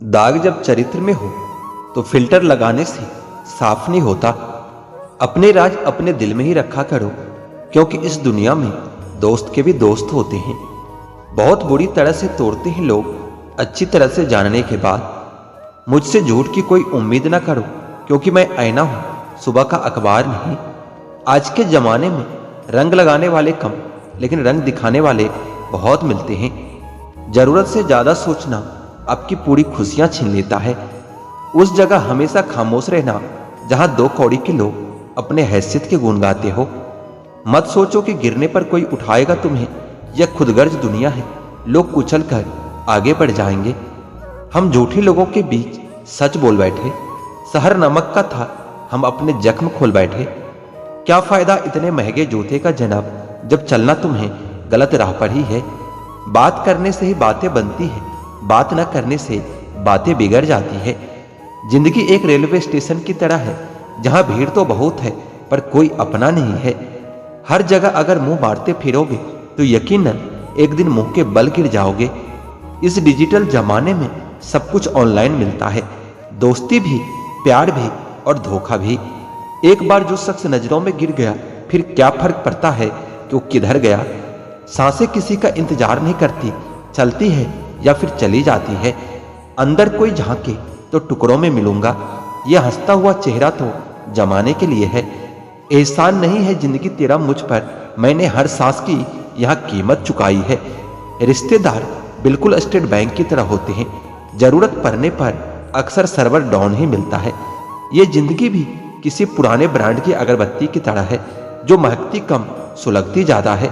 दाग जब चरित्र में हो तो फिल्टर लगाने से साफ नहीं होता। अपने राज अपने दिल में ही रखा करो, क्योंकि इस दुनिया में दोस्त के भी दोस्त होते हैं। बहुत बुरी तरह से तोड़ते हैं लोग अच्छी तरह से जानने के बाद। मुझसे झूठ की कोई उम्मीद ना करो, क्योंकि मैं आईना हूं, सुबह का अखबार नहीं। आज के जमाने में रंग लगाने वाले कम, लेकिन रंग दिखाने वाले बहुत मिलते हैं। जरूरत से ज्यादा सोचना आपकी पूरी खुशियां छीन लेता है। उस जगह हमेशा खामोश रहना जहां दो कौड़ी के लोग अपने हैसियत के गुण गाते हो। मत सोचो कि गिरने पर कोई उठाएगा तुम्हें, यह खुदगर्ज दुनिया है। लोग कुचल कर आगे बढ़ जाएंगे। हम झूठे लोगों के बीच सच बोल बैठे। शहर नमक का था, हम अपने जख्म खोल बैठे। क्या फायदा इतने महंगे जूते का जनाब, जब चलना तुम्हें गलत राह पर ही है। बात करने से ही बातें बनती है, बात न करने से बातें बिगड़ जाती है। जिंदगी एक रेलवे स्टेशन की तरह है, जहां भीड़ तो बहुत है पर कोई अपना नहीं है। हर जगह अगर मुंह मारते फिरोगे तो यकीनन एक दिन मुंह के बल गिर जाओगे। इस डिजिटल जमाने में सब कुछ ऑनलाइन मिलता है, दोस्ती भी, प्यार भी और धोखा भी। एक बार जो शख्स नजरों में गिर गया, फिर क्या फर्क पड़ता है कि वो किधर गया। सांसें किसी का इंतजार नहीं करती, चलती है या फिर चली जाती है। अंदर कोई झांके तो टुकड़ों में मिलूंगा, यह हंसता हुआ चेहरा तो जमाने के लिए है। एहसान नहीं है जिंदगी तेरा मुझ पर, मैंने हर सांस की यहाँ कीमत चुकाई है। रिश्तेदार बिल्कुल स्टेट बैंक की तरह होते हैं, जरूरत पड़ने पर अक्सर सर्वर डाउन ही मिलता है। ये जिंदगी भी किसी पुराने ब्रांड की अगरबत्ती की तरह है, जो महकती कम सुलगती ज्यादा है।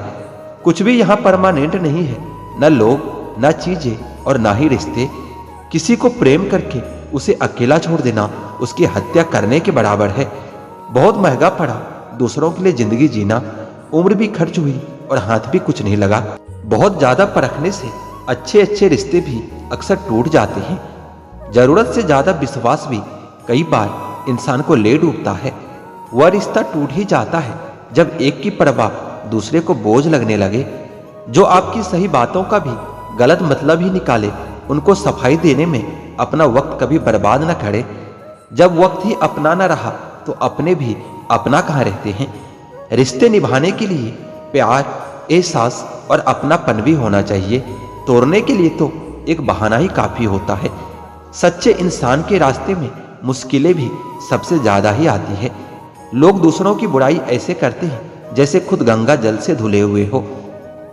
कुछ भी यहाँ परमानेंट नहीं है, न लोग, न चीजें और ना ही रिश्ते। किसी को प्रेम करके उसे अकेला छोड़ देना उसकी हत्या करने के बराबर है। बहुत महंगा पड़ा दूसरों के लिए जिंदगी जीना। उम्र भी खर्च हुई और हाथ भी कुछ नहीं लगा। बहुत ज्यादा परखने से अच्छे अच्छे रिश्ते भी अक्सर टूट जाते हैं। जरूरत से ज्यादा विश्वास भी कई बार इंसान को ले डूबता है। वह रिश्ता टूट ही जाता है जब एक की परवाह दूसरे को बोझ लगने लगे। जो आपकी सही बातों का भी गलत मतलब ही निकाले, उनको सफाई देने में अपना वक्त कभी बर्बाद न करे। जब वक्त ही अपना न रहा तो अपने भी अपना कहाँ रहते हैं। रिश्ते निभाने के लिए प्यार, एहसास और अपनापन भी होना चाहिए। तोड़ने के लिए तो एक बहाना ही काफी होता है। सच्चे इंसान के रास्ते में मुश्किलें भी सबसे ज्यादा ही आती है। लोग दूसरों की बुराई ऐसे करते हैं जैसे खुद गंगा जल से धुले हुए हो।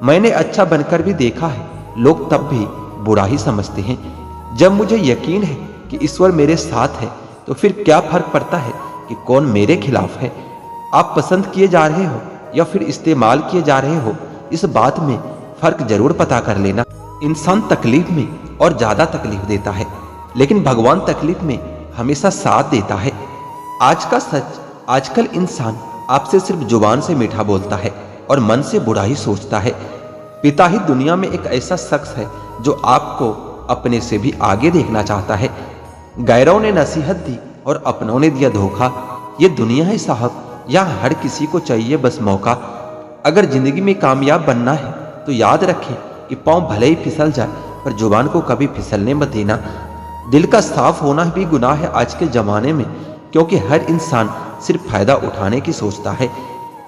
मैंने अच्छा बनकर भी देखा है, लोग तब भी बुरा ही समझते हैं। जब मुझे यकीन है कि ईश्वर मेरे साथ है, तो फिर क्या फर्क पड़ता है कि कौन मेरे खिलाफ है। आप पसंद किए जा रहे हो या फिर इस्तेमाल किए जा रहे हो, इस बात में फर्क जरूर पता कर लेना। इंसान तकलीफ में और ज्यादा तकलीफ देता है, लेकिन भगवान तकलीफ में हमेशा साथ देता है। आज का सच, आजकल इंसान आपसे सिर्फ जुबान से मीठा बोलता है और मन से बुरा ही सोचता है। पिता ही दुनिया में एक ऐसा शख्स है जो आपको अपने से भी आगे देखना चाहता है। गैरों ने नसीहत दी और अपनों ने दिया धोखा। ये दुनिया है साहब, यहाँ हर किसी को चाहिए बस मौका। अगर जिंदगी में कामयाब बनना है तो याद रखें कि पाँव भले ही फिसल जाए, पर जुबान को कभी फिसलने मत देना। दिल का साफ होना भी गुनाह है आज के जमाने में, क्योंकि हर इंसान सिर्फ फायदा उठाने की सोचता है।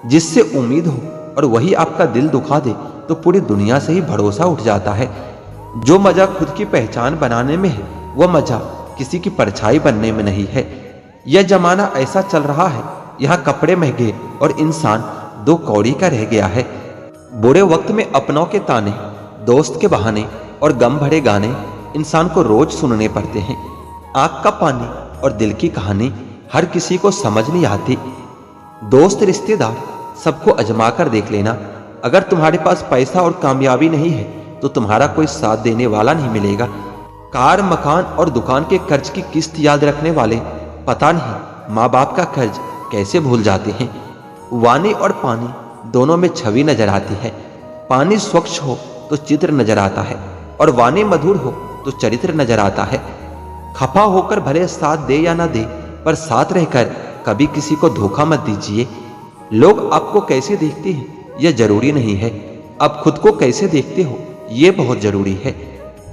जिससे उम्मीद हो और वही आपका दिल दुखा दे तो पूरी दुनिया से ही भरोसा उठ जाता है। जो मजा खुद की पहचान बनाने में है, वह मजा किसी की परछाई बनने में नहीं है। यह जमाना ऐसा चल रहा है, यहाँ कपड़े महंगे और इंसान दो कौड़ी का रह गया है। बुरे वक्त में अपनों के ताने, दोस्त के बहाने और गम भरे गाने इंसान को रोज सुनने पड़ते हैं। आंख का पानी और दिल की कहानी हर किसी को समझ नहीं आती। दोस्त, रिश्तेदार सबको अजमा कर देख लेना। अगर तुम्हारे पास पैसा और कामयाबी नहीं है तो तुम्हारा कोई साथ देने वाला नहीं मिलेगा। कार, मकान और दुकान के कर्ज की किस्त याद रखने वाले पता नहीं माँ बाप का कर्ज कैसे भूल जाते हैं। वाणी और पानी दोनों में छवि नजर आती है। पानी स्वच्छ हो तो चित्र नजर आता है और वाणी मधुर हो तो चरित्र नजर आता है। खफा होकर भले साथ दे या ना दे, पर साथ रहकर कभी किसी को धोखा मत दीजिए। लोग आपको कैसे देखते हैं यह जरूरी नहीं है, आप खुद को कैसे देखते हो ये बहुत जरूरी है।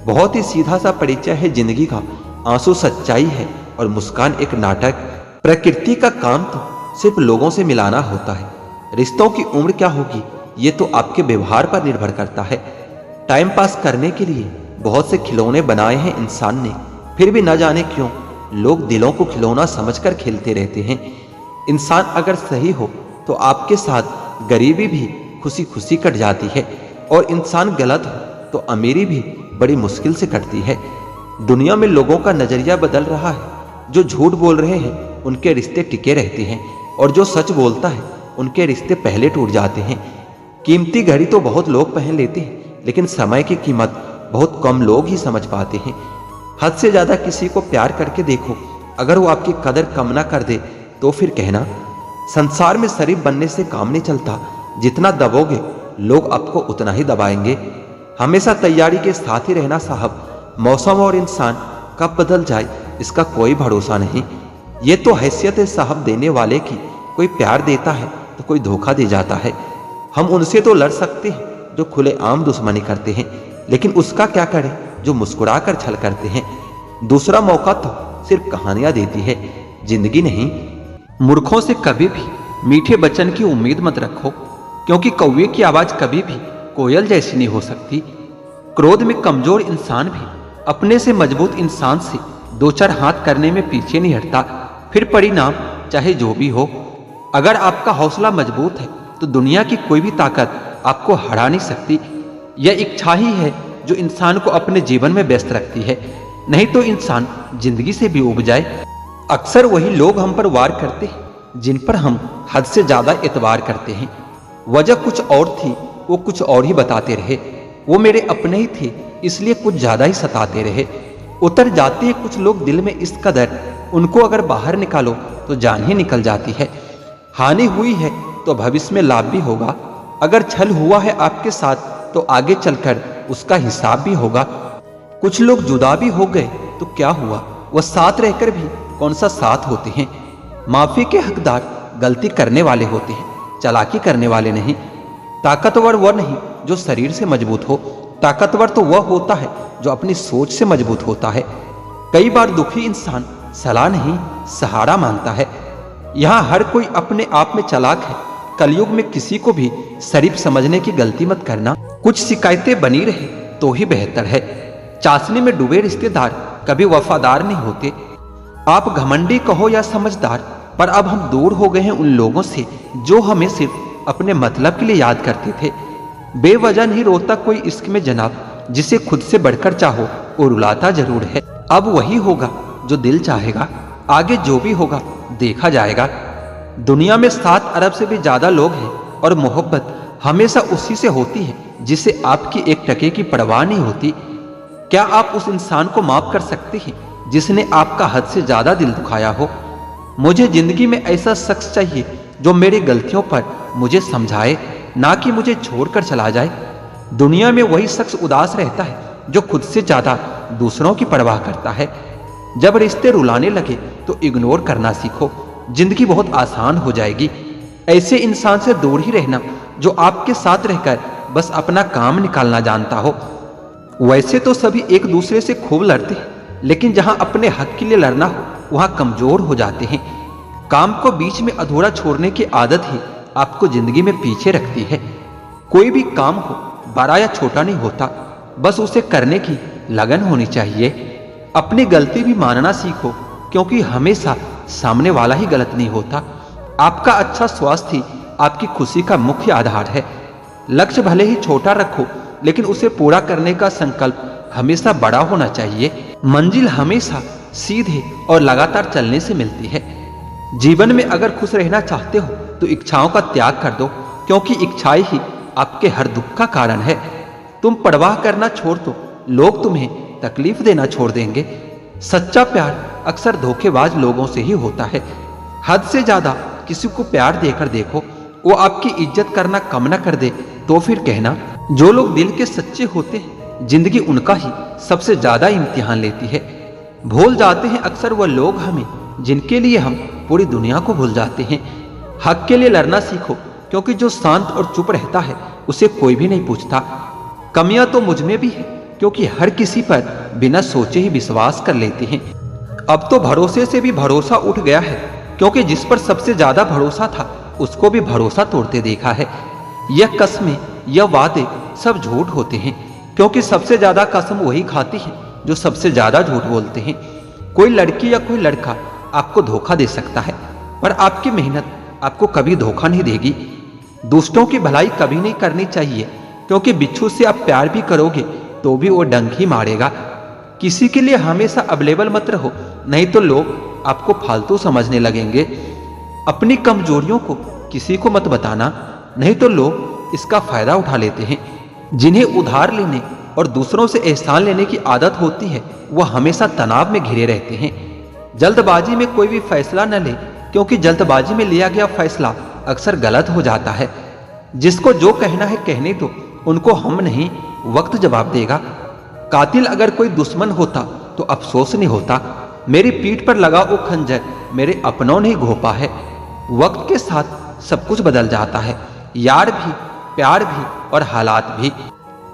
बहुत ही सीधा सा परिचय है जिंदगी का, आंसू सच्चाई है और मुस्कान एक नाटक। प्रकृति का काम तो सिर्फ लोगों से मिलाना होता है। रिश्तों की उम्र क्या होगी ये तो आपके व्यवहार पर निर्भर करता है। टाइम पास करने के लिए बहुत से खिलौने बनाए हैं इंसान ने, फिर भी न जाने क्यों लोग दिलों को खिलौना समझकर खेलते रहते हैं। इंसान अगर सही हो तो आपके साथ गरीबी भी खुशी खुशी कट जाती है, और इंसान गलत हो तो अमीरी भी बड़ी मुश्किल से कटती है। दुनिया में लोगों का नजरिया बदल रहा है। जो झूठ बोल रहे हैं उनके रिश्ते टिके रहते हैं, और जो सच बोलता है उनके रिश्ते पहले टूट जाते हैं। कीमती घड़ी तो बहुत लोग पहन लेते हैं, लेकिन समय की कीमत बहुत कम लोग ही समझ पाते हैं। हद से ज्यादा किसी को प्यार करके देखो, अगर वो आपकी कदर कम ना कर दे तो फिर कहना। संसार में शरीफ बनने से काम नहीं चलता, जितना दबोगे लोग आपको उतना ही दबाएंगे। हमेशा तैयारी के साथ ही रहना साहब। मौसम और इंसान कब बदल जाए इसका कोई भरोसा नहीं। ये तो हैसियत है साहब देने वाले की, कोई प्यार देता है तो कोई धोखा दे जाता है। हम उनसे तो लड़ सकते हैं जो खुलेआम दुश्मनी करते हैं, लेकिन उसका क्या करें जो मुस्कुरा कर छल करते हैं। दूसरा मौका तो सिर्फ कहानियां देती है, जिंदगी नहीं। मूर्खों से कभी भी मीठे वचन की उम्मीद मत रखो, क्योंकि कौवे की आवाज कभी भी कोयल जैसी नहीं हो सकती। क्रोध में कमजोर इंसान भी अपने से मजबूत इंसान से दो चार हाथ करने में पीछे नहीं हटता, फिर परिणाम चाहे जो भी हो। अगर आपका हौसला मजबूत है तो दुनिया की कोई भी ताकत आपको हरा नहीं सकती। यह इच्छा ही है जो इंसान को अपने जीवन में व्यस्त रखती है, नहीं तो इंसान जिंदगी से भी उब जाए। अक्सर वही लोग हम पर वार करते हैं जिन पर हम हद से ज्यादा एतबार करते हैं। वजह कुछ और थी, वो कुछ और ही बताते रहे। वो मेरे अपने ही थे, इसलिए कुछ ज्यादा ही सताते रहे। उतर जाते हैं कुछ लोग दिल में इस कदर, उनको अगर बाहर निकालो तो जान ही निकल जाती है। हानि हुई है तो भविष्य में लाभ भी होगा। अगर छल हुआ है आपके साथ तो आगे चलकर उसका हिसाब भी होगा। कुछ लोग जुदा भी हो गए तो क्या हुआ, वह साथ रहकर भी कौन सा साथ होते हैं। माफी के हकदार गलती करने वाले होते हैं, चालाकी करने वाले नहीं। ताकतवर वह नहीं जो शरीर से मजबूत हो, ताकतवर तो वह होता है जो अपनी सोच से मजबूत होता है। कई बार दुखी इंसान सलाह नहीं सहारा मांगता है। यहाँ हर कोई अपने आप में चालाक है। कलयुग में किसी को भी शरीफ समझने की गलती मत करना। कुछ शिकायतें बनी रहे तो ही बेहतर है। चाशनी में डूबे रिश्तेदार कभी वफादार नहीं होते। आप घमंडी कहो या समझदार, पर अब हम दूर हो गए हैं उन लोगों से जो हमें सिर्फ अपने मतलब के लिए याद करते थे। बेवजह नहीं रोता कोई इश्क में जनाब, जिसे खुद से बढ़कर चाहो वो रुलाता जरूर है। अब वही होगा जो दिल चाहेगा, आगे जो भी होगा देखा जाएगा। दुनिया में 7 अरब से भी ज्यादा लोग हैं, और मोहब्बत हमेशा उसी से होती है जिसे आपकी एक टके की परवाह नहीं होती। क्या आप उस इंसान को माफ कर सकते हैं जिसने आपका हद से ज्यादा दिल दुखाया हो? मुझे जिंदगी में ऐसा शख्स चाहिए जो मेरी गलतियों पर मुझे समझाए, ना कि मुझे छोड़कर चला जाए। दुनिया में वही शख्स उदास रहता है जो खुद से ज्यादा दूसरों की परवाह करता है। जब रिश्ते रुलाने लगे तो इग्नोर करना सीखो, जिंदगी बहुत आसान हो जाएगी। ऐसे इंसान से दूर ही रहना जो आपके साथ रहकर बस अपना काम निकालना जानता हो। वैसे तो सभी एक दूसरे से खूब लड़ते हैं, लेकिन जहां अपने हक के लिए लड़ना हो वहां कमजोर हो जाते हैं। काम को बीच में अधूरा छोड़ने की आदत ही आपको जिंदगी में पीछे रखती है। कोई भी काम हो बड़ा या छोटा नहीं होता, बस उसे करने की लगन होनी चाहिए। अपनी गलती भी मानना सीखो, क्योंकि हमेशा सामने वाला ही गलत नहीं होता। आपका अच्छा स्वास्थ्य ही आपकी खुशी का मुख्य आधार है। लक्ष्य भले ही छोटा रखो, लेकिन उसे पूरा करने का संकल्प हमेशा बड़ा होना चाहिए। मंजिल हमेशा सीधे और लगातार चलने से मिलती है। जीवन में अगर खुश रहना चाहते हो तो इच्छाओं का त्याग कर दो, क्योंकि इच्छाएं ही आपके हर दुख का कारण है। तुम परवाह करना छोड़ दो, लोग तुम्हें तकलीफ देना छोड़ देंगे। सच्चा प्यार अक्सर धोखेबाज लोगों से ही होता है। हद से ज्यादा किसी को प्यार देकर देखो, वो आपकी इज्जत करना कम न कर दे तो फिर कहना। जो लोग दिल के सच्चे होते हैं, जिंदगी उनका ही सबसे ज्यादा इम्तिहान लेती है। भूल जाते हैं अक्सर वह लोग हमें जिनके लिए हम पूरी दुनिया को भूल जाते हैं। हक के लिए लड़ना सीखो, क्योंकि जो शांत और चुप रहता है उसे कोई भी नहीं पूछता। कमियां तो मुझ में भी है, क्योंकि हर किसी पर बिना सोचे ही विश्वास कर लेते हैं। अब तो भरोसे से भी भरोसा उठ गया है, क्योंकि जिस पर सबसे ज्यादा भरोसा था उसको भी भरोसा तोड़ते देखा है। यह कस्में, यह वादे सब झूठ होते हैं, क्योंकि सबसे ज्यादा कसम वही खाती है जो सबसे ज्यादा झूठ बोलते हैं। कोई लड़की या कोई लड़का आपको धोखा दे सकता है, पर आपकी मेहनत आपको कभी धोखा नहीं देगी। दूसरों की भलाई कभी नहीं करनी चाहिए, क्योंकि बिच्छू से आप प्यार भी करोगे तो भी वो डंक ही मारेगा। किसी के लिए हमेशा अवेलेबल मत रहो, नहीं तो लोग आपको फालतू समझने लगेंगे। अपनी कमजोरियों को किसी को मत बताना, नहीं तो लोग इसका फायदा उठा लेते हैं। जिन्हें उधार लेने और दूसरों से एहसान लेने की आदत होती है वह हमेशा तनाव में घिरे रहते हैं। जल्दबाजी में कोई भी फैसला न ले, क्योंकि जल्दबाजी में लिया गया फैसला अक्सर गलत हो जाता है। जिसको जो कहना है कहने दो, उनको हम नहीं वक्त जवाब देगा। कातिल अगर कोई दुश्मन होता तो अफसोस नहीं होता। मेरी पीठ पर लगा वो खंजर मेरे अपनों ने घोंपा है। वक्त के साथ सब कुछ बदल जाता है, यार भी, प्यार भी और हालात भी।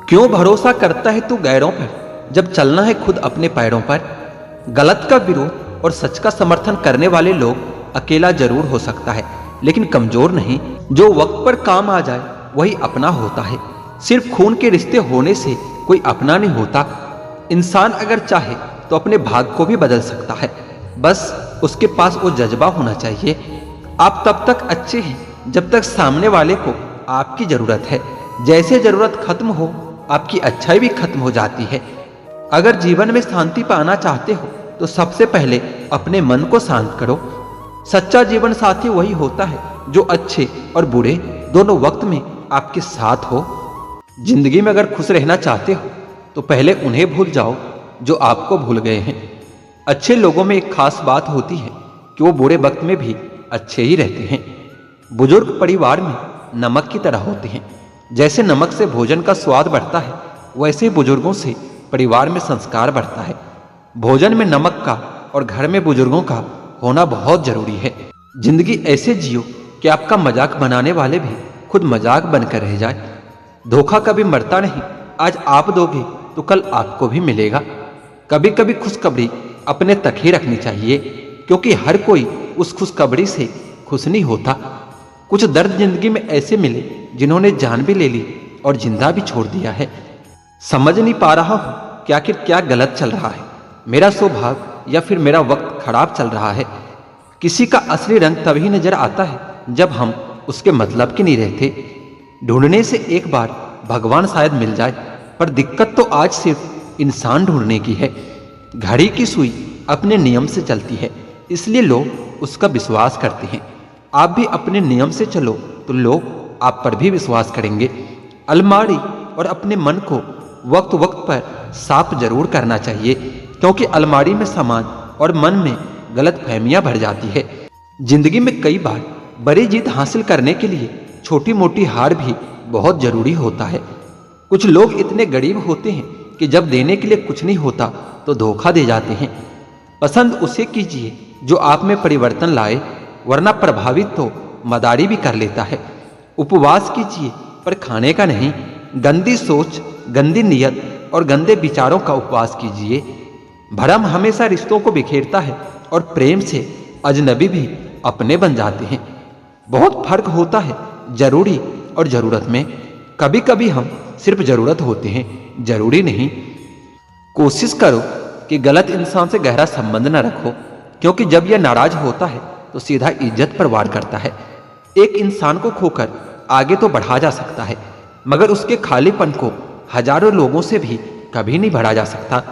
क्यों भरोसा करता है तू गैरों पर, जब चलना है खुद अपने पैरों पर। गलत का विरोध और सच का समर्थन करने वाले लोग अकेला जरूर हो सकता है, लेकिन कमजोर नहीं। जो वक्त पर काम आ जाए वही अपना होता है। सिर्फ खून के रिश्ते होने से कोई अपना नहीं होता। इंसान अगर चाहे तो अपने भाग्य को भी बदल सकता है, बस उसके पास वो जज्बा होना चाहिए। आप तब तक अच्छे हैं जब तक सामने वाले को आपकी जरूरत है। जैसे जरूरत खत्म हो, आपकी अच्छाई भी खत्म हो जाती है। अगर जीवन में शांति पाना चाहते हो तो सबसे पहले अपने मन को शांत करो। सच्चा जीवन साथी वही होता है जो अच्छे और बुरे दोनों वक्त में आपके साथ हो। जिंदगी में अगर खुश रहना चाहते हो तो पहले उन्हें भूल जाओ जो आपको भूल गए हैं। अच्छे लोगों में एक खास बात होती है कि वो बुरे वक्त में भी अच्छे ही रहते हैं। बुजुर्ग परिवार में नमक की तरह होते हैं। जैसे नमक से भोजन का स्वाद बढ़ता है, वैसे बुजुर्गों से परिवार में संस्कार बढ़ता है। भोजन में नमक का और घर में बुजुर्गों का होना बहुत जरूरी है। जिंदगी ऐसे जियो कि आपका मजाक बनाने वाले भी खुद मजाक बनकर रह जाए। धोखा कभी मरता नहीं, आज आप दोगे तो कल आपको भी मिलेगा। कभी कभी खुशखबरी अपने तक ही रखनी चाहिए, क्योंकि हर कोई उस खुशखबरी से खुश नहीं होता। कुछ दर्द जिंदगी में ऐसे मिले जिन्होंने जान भी ले ली और जिंदा भी छोड़ दिया है। समझ नहीं पा रहा हूं कि आखिर क्या गलत चल रहा है, मेरा सौभाग्य या फिर मेरा वक्त खराब चल रहा है। किसी का असली रंग तभी नजर आता है जब हम उसके मतलब के नहीं रहते। ढूंढने से एक बार भगवान शायद मिल जाए, पर दिक्कत तो आज सिर्फ इंसान ढूंढने की है। घड़ी की सुई अपने नियम से चलती है, इसलिए लोग उसका विश्वास करते हैं। आप भी अपने नियम से चलो तो लोग आप पर भी विश्वास करेंगे। अलमारी और अपने मन को वक्त वक्त पर साफ जरूर करना चाहिए, क्योंकि अलमारी में सामान और मन में गलत फहमियां भर जाती है। जिंदगी में कई बार बड़ी जीत हासिल करने के लिए छोटी मोटी हार भी बहुत जरूरी होता है। कुछ लोग इतने गरीब होते हैं कि जब देने के लिए कुछ नहीं होता तो धोखा दे जाते हैं। पसंद उसे कीजिए जो आप में परिवर्तन लाए, वरना प्रभावित तो मदारी भी कर लेता है। उपवास कीजिए पर खाने का नहीं। गंदी सोच, गंदी नियत और गंदे विचारों का उपवास कीजिए। भरम हमेशा रिश्तों को बिखेरता है और प्रेम से अजनबी भी अपने बन जाते हैं। बहुत फर्क होता है जरूरी और जरूरत में। कभी कभी हम सिर्फ जरूरत होते हैं, जरूरी नहीं। कोशिश करो कि गलत इंसान से गहरा संबंध न रखो, क्योंकि जब यह नाराज होता है तो सीधा इज्जत पर वार करता है। एक इंसान को खोकर आगे तो बढ़ा जा सकता है, मगर उसके खालीपन को हजारों लोगों से भी कभी नहीं भरा जा सकता।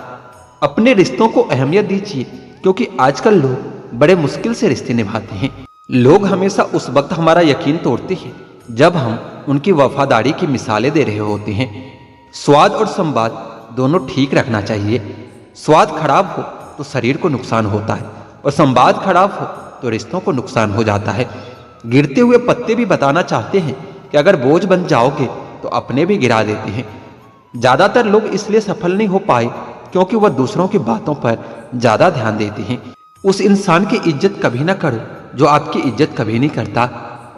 अपने रिश्तों को अहमियत दीजिए, क्योंकि आजकल लोग बड़े मुश्किल से रिश्ते निभाते हैं। लोग हमेशा उस वक्त हमारा यकीन तोड़ते हैं जब हम उनकी वफादारी की मिसालें दे रहे होते हैं। स्वाद और संवाद दोनों ठीक रखना चाहिए। स्वाद खराब हो तो शरीर को नुकसान होता है, और संवाद खराब हो तो रिश्तों को नुकसान हो जाता है। गिरते हुए पत्ते भी बताना चाहते हैं कि अगर बोझ बन जाओगे तो अपने भी गिरा देते हैं। ज्यादातर लोग इसलिए सफल नहीं हो पाए क्योंकि वह दूसरों की बातों पर ज्यादा ध्यान देते हैं। उस इंसान की इज्जत कभी ना करो जो आपकी इज्जत कभी नहीं करता,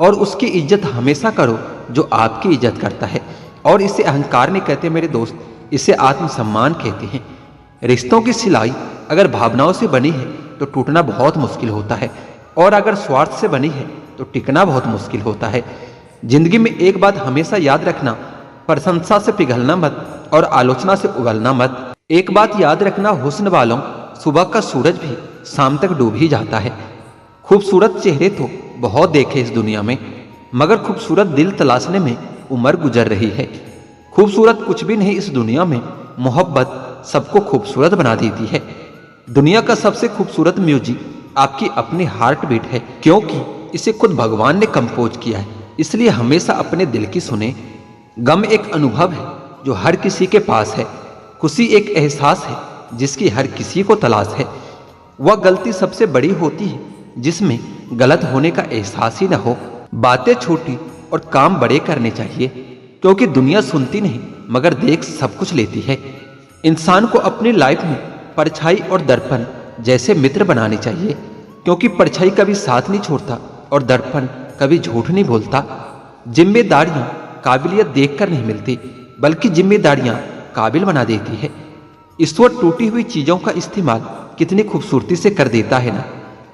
और उसकी इज्जत हमेशा करो जो आपकी इज्जत करता है। और इसे अहंकार नहीं कहते मेरे दोस्त, इसे आत्मसम्मान कहते हैं। रिश्तों की सिलाई अगर भावनाओं से बनी है तो टूटना बहुत मुश्किल होता है, और अगर स्वार्थ से बनी है तो टिकना बहुत मुश्किल होता है। जिंदगी में एक बात हमेशा याद रखना, प्रशंसा से पिघलना मत और आलोचना से उगलना मत। एक बात याद रखना, हुस्न वालों, सुबह का सूरज भी शाम तक डूब ही जाता है। खूबसूरत चेहरे तो बहुत देखे इस दुनिया में, मगर खूबसूरत दिल तलाशने में उम्र गुजर रही है। खूबसूरत कुछ भी नहीं इस दुनिया में, मोहब्बत सबको खूबसूरत बना देती है। दुनिया का सबसे खूबसूरत म्यूजिक आपकी अपनी हार्ट बीट है, क्योंकि इसे खुद भगवान ने कंपोज किया है। इसलिए हमेशा अपने दिल की सुने। गम एक अनुभव है जो हर किसी के पास है। खुशी एक एहसास है जिसकी हर किसी को तलाश है। वह गलती सबसे बड़ी होती है जिसमें गलत होने का एहसास ही न हो। बातें छोटी और काम बड़े करने चाहिए, क्योंकि दुनिया सुनती नहीं मगर देख सब कुछ लेती है। इंसान को अपनी लाइफ में परछाई और दर्पण जैसे मित्र बनाने चाहिए, क्योंकि परछाई कभी साथ नहीं छोड़ता और दर्पण कभी झूठ नहीं बोलता। जिम्मेदारियां काबिलियत देखकर नहीं मिलती, बल्कि जिम्मेदारियां काबिल बना देती है। ईश्वर टूटी हुई चीजों का इस्तेमाल कितनी खूबसूरती से कर देता है ना।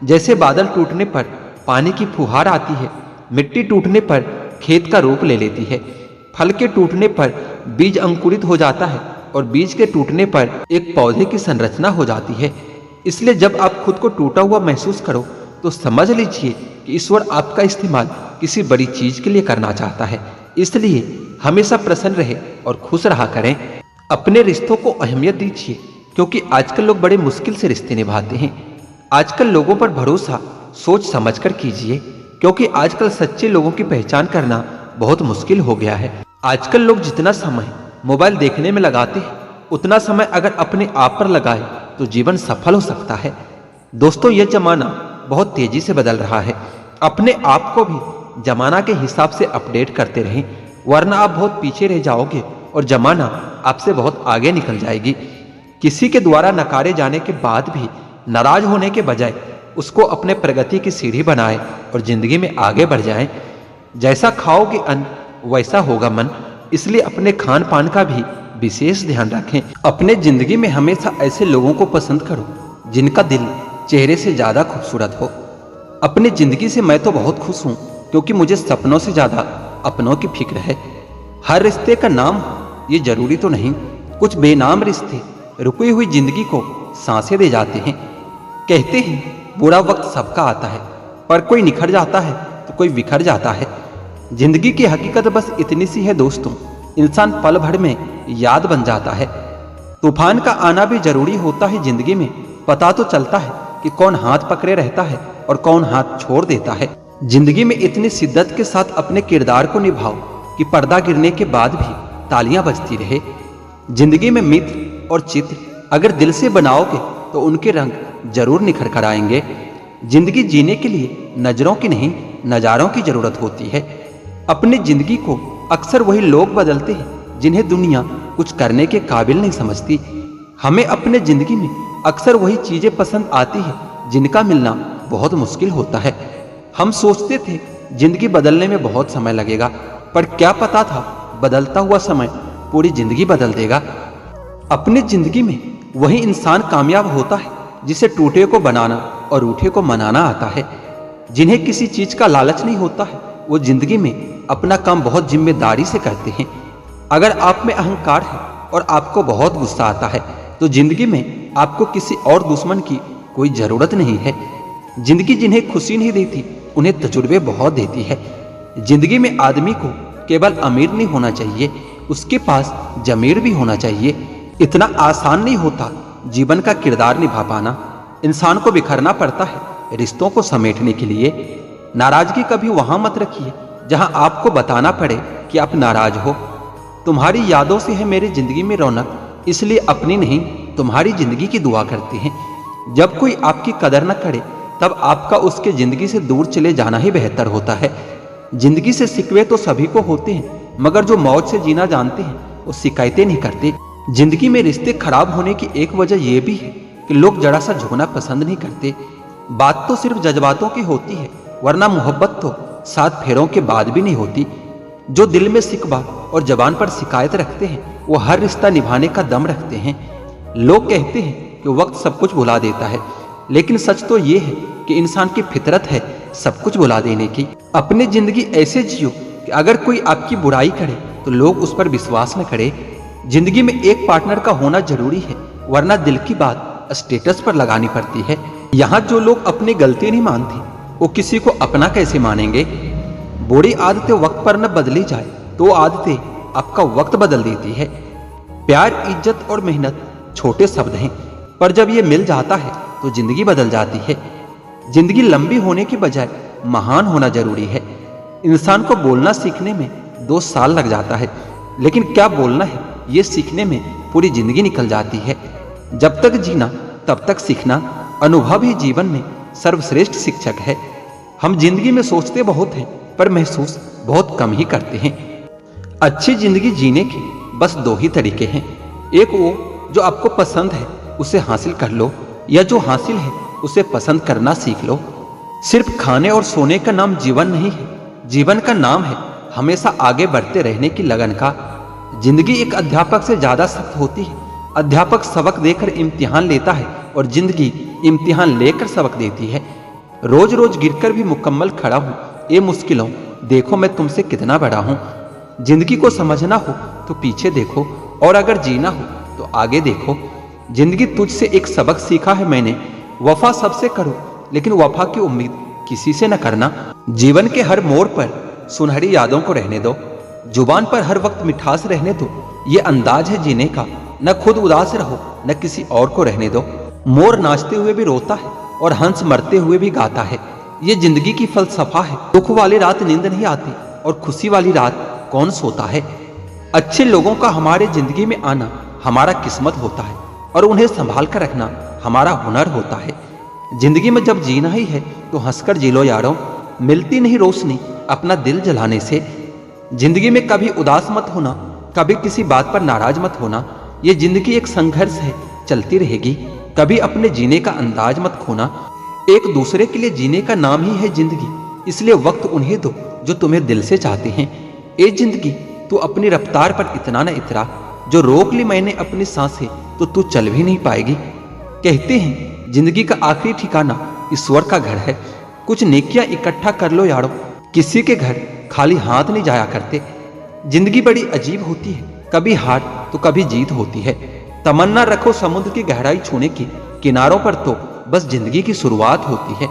जैसे बादल टूटने पर पानी की फुहार आती है, मिट्टी टूटने पर खेत का रूप ले लेती है, फल के टूटने पर बीज अंकुरित हो जाता है और बीज के टूटने पर एक पौधे की संरचना हो जाती है। इसलिए जब आप खुद को टूटा हुआ महसूस करो तो समझ लीजिए कि ईश्वर आपका इस्तेमाल किसी बड़ी चीज के लिए करना चाहता है। इसलिए हमेशा प्रसन्न रहे और खुश रहा करें। अपने रिश्तों को अहमियत दीजिए, क्योंकि आजकल लोग बड़े मुश्किल से रिश्ते निभाते हैं। आजकल लोगों पर भरोसा सोच समझकर कीजिए, क्योंकि आजकल सच्चे लोगों की पहचान करना बहुत मुश्किल हो गया है। आजकल लोग जितना समय मोबाइल देखने में लगाते हैं, उतना समय अगर अपने आप पर लगाए तो जीवन सफल हो सकता है। दोस्तों, यह जमाना बहुत तेजी से बदल रहा है। अपने आप को भी जमाना के हिसाब से अपडेट करते रहें, वरना आप बहुत पीछे रह जाओगे और जमाना आपसे बहुत आगे निकल जाएगी। किसी के द्वारा नकारे जाने के बाद भी नाराज होने के बजाय उसको अपने प्रगति की सीढ़ी बनाएं और जिंदगी में आगे बढ़ जाएं। जैसा खाओगे अन्न वैसा होगा मन, इसलिए अपने खान पान का भी विशेष ध्यान रखें। अपने जिंदगी में हमेशा ऐसे लोगों को पसंद करो जिनका दिल चेहरे से ज्यादा खूबसूरत हो। अपनी जिंदगी से मैं तो बहुत खुश हूँ, क्योंकि मुझे सपनों से ज्यादा अपनों की फिक्र है। हर रिश्ते का नाम ये जरूरी तो नहीं, कुछ बेनाम रिश्ते रुकी हुई जिंदगी को सांसें दे जाते हैं। कहते हैं बुरा वक्त सबका आता है, पर कोई निखर जाता है तो कोई बिखर जाता है। जिंदगी की हकीकत बस इतनी सी है दोस्तों, इंसान पल भर में याद बन जाता है। तूफान का आना भी जरूरी होता है जिंदगी में। पता तो चलता है कि कौन हाथ पकड़े रहता है और कौन हाथ छोड़ देता है। जिंदगी में इतनी शिद्दत के साथ अपने किरदार को निभाओ कि पर्दा गिरने के बाद भी तालियां बजती रहे। जिंदगी में मित्र और चित्र अगर दिल से बनाओगे तो उनके रंग जरूर निखर कर आएंगे। जिंदगी जीने के लिए नजरों की नहीं, नजारों की जरूरत होती है। अपनी जिंदगी को अक्सर वही लोग बदलते हैं जिन्हें दुनिया कुछ करने के काबिल नहीं समझती। हमें अपने जिंदगी में अक्सर वही चीजें पसंद आती हैं जिनका मिलना बहुत मुश्किल होता है। हम सोचते थे जिंदगी बदलने में बहुत समय लगेगा, पर क्या पता था बदलता हुआ समय पूरी जिंदगी बदल देगा। अपनी जिंदगी में वही इंसान कामयाब होता है जिसे टूटे को बनाना और रूठे को मनाना आता है। जिन्हें किसी चीज का लालच नहीं होता है, वो जिंदगी में अपना काम बहुत जिम्मेदारी से करते हैं। अगर आप में अहंकार है और आपको बहुत गुस्सा आता है, तो जिंदगी में आपको किसी और दुश्मन की कोई जरूरत नहीं है। जिंदगी जिन्हें खुशी नहीं देती, उन्हें तजुर्बे बहुत देती है। जिंदगी में आदमी को केवल अमीर नहीं होना चाहिए, उसके पास जमीर भी होना चाहिए। इतना आसान नहीं होता जीवन का किरदार निभा पाना। इंसान को बिखरना पड़ता है रिश्तों को समेटने के लिए। नाराजगी कभी वहां मत रखिए जहां आपको बताना पड़े कि आप नाराज हो। तुम्हारी यादों से है मेरी जिंदगी में रौनक, इसलिए अपनी नहीं तुम्हारी जिंदगी की दुआ करते हैं। जब कोई आपकी कदर न करे, तब आपका उसके जिंदगी से दूर चले जाना ही बेहतर होता है। जिंदगी से शिकवे तो सभी को होते हैं, मगर जो मौज से जीना जानते हैं वो शिकायतें नहीं करते। जिंदगी में रिश्ते खराब होने की एक वजह यह भी है कि लोग जरा सा झुकना पसंद नहीं करते। बात तो सिर्फ जज्बातों की होती है, वरना मोहब्बत तो 7 फेरों के बाद भी नहीं होती। जो दिल में शिकवा और जबान पर शिकायत रखते हैं वो हर रिश्ता निभाने का दम रखते हैं। लोग कहते हैं कि वक्त सब कुछ भुला देता है, लेकिन सच तो ये है कि इंसान की फितरत है सब कुछ भुला देने की। अपनी जिंदगी ऐसे जियो कि अगर कोई आपकी बुराई करे तो लोग उस पर विश्वास न करे। जिंदगी में एक पार्टनर का होना जरूरी है, वरना दिल की बात स्टेटस पर लगानी पड़ती है। यहाँ जो लोग अपनी गलती नहीं मानते वो किसी को अपना कैसे मानेंगे। बुरी आदतें वक्त पर न बदली जाए तो आदतें आपका वक्त बदल देती है। प्यार, इज्जत और मेहनत छोटे शब्द हैं, पर जब ये मिल जाता है तो जिंदगी बदल जाती है। जिंदगी लंबी होने की बजाय महान होना जरूरी है। इंसान को बोलना सीखने में 2 साल लग जाता है, लेकिन क्या बोलना है ये सीखने में पूरी जिंदगी निकल जाती है। जब तक जीना तब तक सीखना, अनुभव ही जीवन में सर्वश्रेष्ठ शिक्षक है। हम जिंदगी में सोचते बहुत हैं पर महसूस बहुत कम ही करते हैं। अच्छी जिंदगी जीने के बस 2 ही तरीके हैं। एक वो जो आपको पसंद है उसे हासिल कर लो, या जो हासिल है उसे पसंद करना सीख लो। सिर्फ खाने और सोने का नाम जीवन नहीं है, जीवन का नाम है हमेशा आगे बढ़ते रहने की लगन का। जिंदगी एक अध्यापक से ज्यादा सख्त होती है। अध्यापक सबक देकर इम्तिहान लेता है और जिंदगी इम्तिहान लेकर सबक देती है। रोज रोज गिरकर भी मुकम्मल खड़ा हूँ, ये मुश्किलों देखो मैं तुमसे कितना बड़ा हूँ। जिंदगी को समझना हो तो पीछे देखो, और अगर जीना हो तो आगे देखो। जिंदगी तुझसे एक सबक सीखा है मैंने, वफा सबसे करो लेकिन वफा की उम्मीद किसी से न करना। जीवन के हर मोड़ पर सुनहरी यादों को रहने दो, जुबान पर हर वक्त मिठास रहने दो। ये अंदाज है जीने का, न खुद उदास रहो न किसी और को रहने दो। मोर नाचते हुए भी रोता है और हंस मरते हुए भी गाता है, ये जिंदगी की फलसफा है। दुख वाली रात नींद नहीं आती और खुशी वाली रात कौन सोता है। अच्छे लोगों का हमारे जिंदगी में आना हमारा किस्मत होता है और उन्हें संभाल कर रखना हमारा हुनर होता है। जिंदगी में जब जीना ही है तो हंसकर जी लो यारों, मिलती नहीं रोशनी अपना दिल जलाने से। जिंदगी में कभी उदास मत होना, कभी किसी बात पर नाराज मत होना। ये जिंदगी एक संघर्ष है, चलती रहेगी। कभी अपने जीने का अंदाज मत खोना। एक दूसरे के लिए जीने का नाम ही है जिंदगी, इसलिए वक्त उन्हें दो जो तुम्हें दिल से चाहते हैं। ए जिंदगी तू अपनी रफ्तार पर इतना न इतरा, जो रोक ली मैंने अपनी सांसें तो तू चल भी नहीं पाएगी। कहते हैं जिंदगी का आखिरी ठिकाना ईश्वर का घर है। कुछ नेकियां इकट्ठा कर लो यारो, किसी के घर खाली हाथ नहीं जाया करते। जिंदगी बड़ी अजीब होती है, कभी हार तो कभी जीत होती है। तमन्ना रखो समुद्र की गहराई छूने की, किनारों पर तो बस जिंदगी की शुरुआत होती है।